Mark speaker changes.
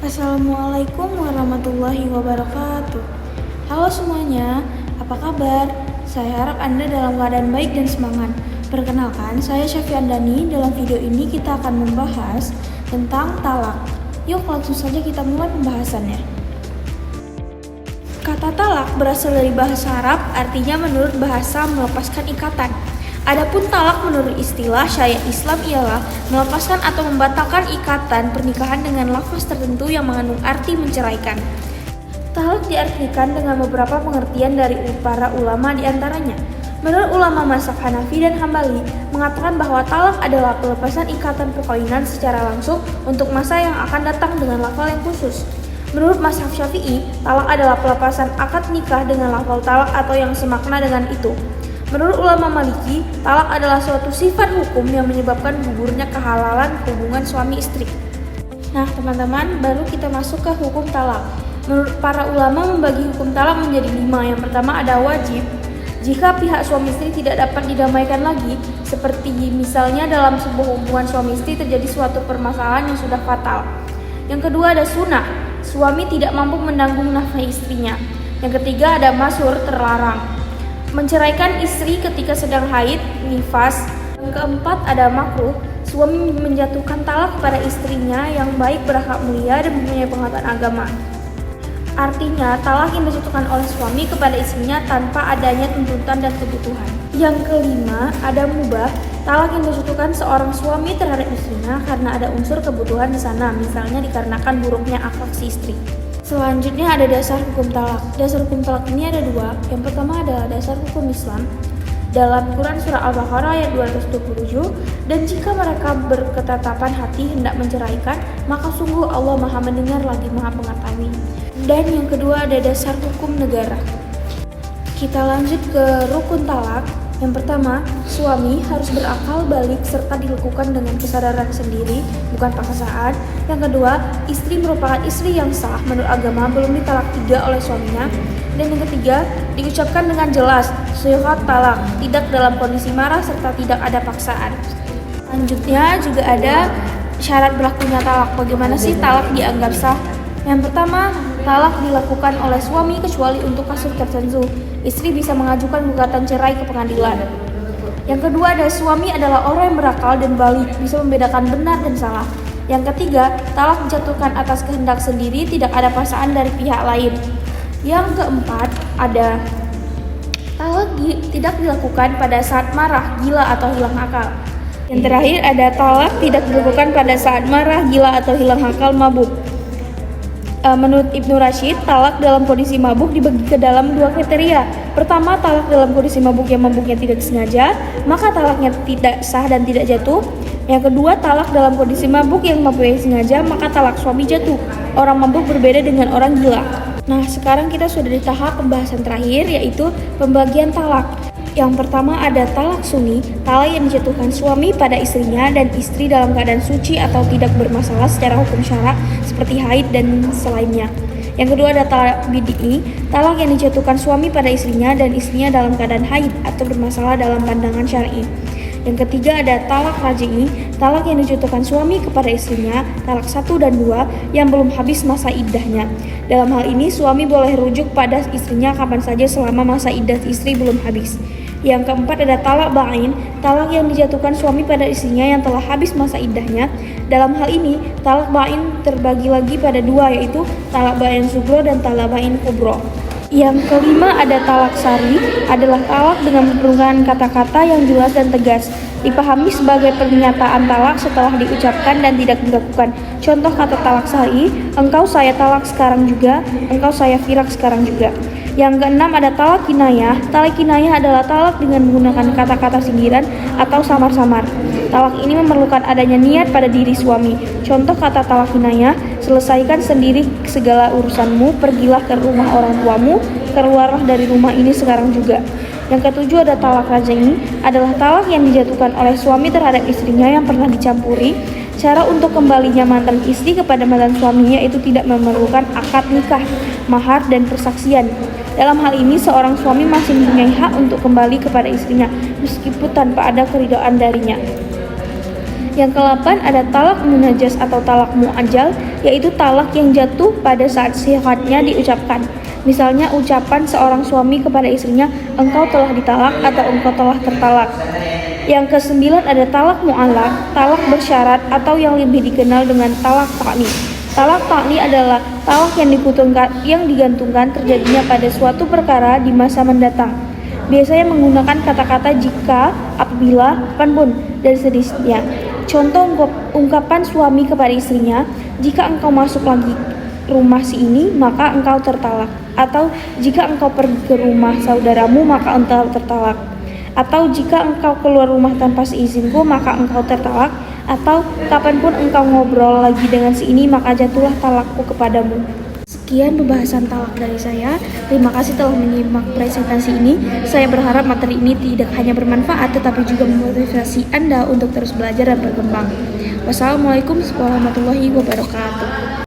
Speaker 1: Assalamualaikum warahmatullahi wabarakatuh. Halo semuanya, apa kabar? Saya harap Anda dalam keadaan baik dan semangat. Perkenalkan, saya Syafian Dani. Dalam video ini kita akan membahas tentang talak. Yuk langsung saja kita mulai pembahasannya. Kata talak berasal dari bahasa Arab, artinya menurut bahasa melepaskan ikatan. Adapun talak menurut istilah syariat Islam ialah melepaskan atau membatalkan ikatan pernikahan dengan lafaz tertentu yang mengandung arti menceraikan. Talak diartikan dengan beberapa pengertian dari para ulama diantaranya. Menurut ulama mazhab Hanafi dan Hambali mengatakan bahwa talak adalah pelepasan ikatan perkawinan secara langsung untuk masa yang akan datang dengan lafal yang khusus. Menurut mazhab Syafi'i, talak adalah pelepasan akad nikah dengan lafal talak atau yang semakna dengan itu. Menurut ulama Maliki, talak adalah suatu sifat hukum yang menyebabkan gugurnya kehalalan hubungan suami istri. Nah teman-teman, baru kita masuk ke hukum talak. Menurut para ulama membagi hukum talak menjadi 5. Yang pertama ada wajib. Jika pihak suami istri tidak dapat didamaikan lagi, seperti misalnya dalam sebuah hubungan suami istri terjadi suatu permasalahan yang sudah fatal. Yang kedua ada sunnah. Suami tidak mampu menanggung nafkah istrinya. Yang ketiga ada masyhur, terlarang. Menceraikan istri ketika sedang haid, nifas. Yang keempat ada makruh. Suami menjatuhkan talak kepada istrinya yang baik, berakhlak mulia dan mempunyai pengetahuan agama. Artinya, talak yang dijatuhkan oleh suami kepada istrinya tanpa adanya tuntutan dan kebutuhan. Yang kelima ada mubah. Talak yang dijatuhkan seorang suami terhadap istrinya karena ada unsur kebutuhan di sana, misalnya dikarenakan buruknya akhlak si istri. Selanjutnya ada dasar hukum talak. Dasar hukum talak ini ada 2. Yang pertama adalah dasar hukum Islam dalam Quran surah Al-Baqarah ayat 227, dan jika mereka berketetapan hati hendak menceraikan, maka sungguh Allah Maha mendengar lagi Maha mengetahui. Dan yang kedua ada dasar hukum negara. Kita lanjut ke rukun talak. Yang pertama, suami harus berakal balik serta dilakukan dengan kesadaran sendiri, bukan paksaan. Yang kedua, istri merupakan istri yang sah menurut agama, belum ditalak 3 oleh suaminya. Dan yang ketiga, diucapkan dengan jelas, syihat talak, tidak dalam kondisi marah serta tidak ada paksaan. Selanjutnya juga ada syarat berlakunya talak. Bagaimana sih talak dianggap sah? Yang pertama, talak dilakukan oleh suami kecuali untuk kasus tertentu. Istri bisa mengajukan gugatan cerai ke pengadilan. Yang kedua ada suami adalah orang yang berakal dan balik, bisa membedakan benar dan salah. Yang ketiga, talak dijatuhkan atas kehendak sendiri, tidak ada paksaan dari pihak lain. Yang keempat ada talak tidak dilakukan pada saat marah, gila atau hilang akal. Yang terakhir ada talak tidak dilakukan pada saat marah, gila atau hilang akal, mabuk. Menurut Ibnu Rashid, talak dalam kondisi mabuk dibagi ke dalam 2 kriteria. Pertama, talak dalam kondisi mabuk yang mabuknya tidak disengaja, maka talaknya tidak sah dan tidak jatuh. Yang kedua, talak dalam kondisi mabuk yang mabuknya disengaja, maka talak suami jatuh. Orang mabuk berbeda dengan orang gila. Nah, sekarang kita sudah di tahap pembahasan terakhir, yaitu pembagian talak. Yang pertama ada talak sunni, talak yang dijatuhkan suami pada istrinya dan istri dalam keadaan suci atau tidak bermasalah secara hukum syara seperti haid dan selainnya. Yang kedua ada talak bid'i, talak yang dijatuhkan suami pada istrinya dan istrinya dalam keadaan haid atau bermasalah dalam pandangan syar'i. Yang ketiga ada talak raj'i, talak yang dijatuhkan suami kepada istrinya, talak 1 dan 2 yang belum habis masa iddahnya. Dalam hal ini suami boleh rujuk pada istrinya kapan saja selama masa iddah istri belum habis. Yang keempat ada talak ba'in, talak yang dijatuhkan suami pada istrinya yang telah habis masa iddahnya. Dalam hal ini, talak ba'in terbagi lagi pada 2, yaitu talak ba'in sugro dan talak ba'in kubro. Yang kelima ada talak sari, adalah talak dengan menggunakan kata-kata yang jelas dan tegas, dipahami sebagai pernyataan talak setelah diucapkan dan tidak dilakukan. Contoh kata talak sari, engkau saya talak sekarang juga, engkau saya firak sekarang juga. Yang keenam ada talak kinayah. Talak kinayah adalah talak dengan menggunakan kata-kata sindiran atau samar-samar. Talak ini memerlukan adanya niat pada diri suami. Contoh kata talak kinayah, selesaikan sendiri segala urusanmu, pergilah ke rumah orang tuamu, keluarlah dari rumah ini sekarang juga. Yang ketujuh ada talak raj'i, adalah talak yang dijatuhkan oleh suami terhadap istrinya yang pernah dicampuri. Cara untuk kembalinya mantan istri kepada mantan suaminya itu tidak memerlukan akad nikah, mahar, dan persaksian. Dalam hal ini, seorang suami masih mempunyai hak untuk kembali kepada istrinya, meskipun tanpa ada keridhaan darinya. Yang ke-8 ada talak munajas atau talak muajal, yaitu talak yang jatuh pada saat sifatnya diucapkan. Misalnya ucapan seorang suami kepada istrinya, engkau telah ditalak atau engkau telah tertalak. Yang ke-9 ada talak mu'allaq, talak bersyarat atau yang lebih dikenal dengan talak ta'ni. Talak ta'ni adalah talak yang digantungkan terjadinya pada suatu perkara di masa mendatang. Biasanya menggunakan kata-kata jika, apabila, kapanpun, dan seterusnya. Contoh ungkapan suami kepada istrinya, jika engkau masuk lagi rumah si ini, maka engkau tertalak. Atau jika engkau pergi ke rumah saudaramu, maka engkau tertalak. Atau jika engkau keluar rumah tanpa seizinku, maka engkau tertalak. Atau kapanpun engkau ngobrol lagi dengan si ini, maka jatuhlah talakku kepadamu. Sekian pembahasan talak dari saya. Terima kasih telah menyimak presentasi ini. Saya berharap materi ini tidak hanya bermanfaat, tetapi juga memotivasi Anda untuk terus belajar dan berkembang. Wassalamualaikum warahmatullahi wabarakatuh.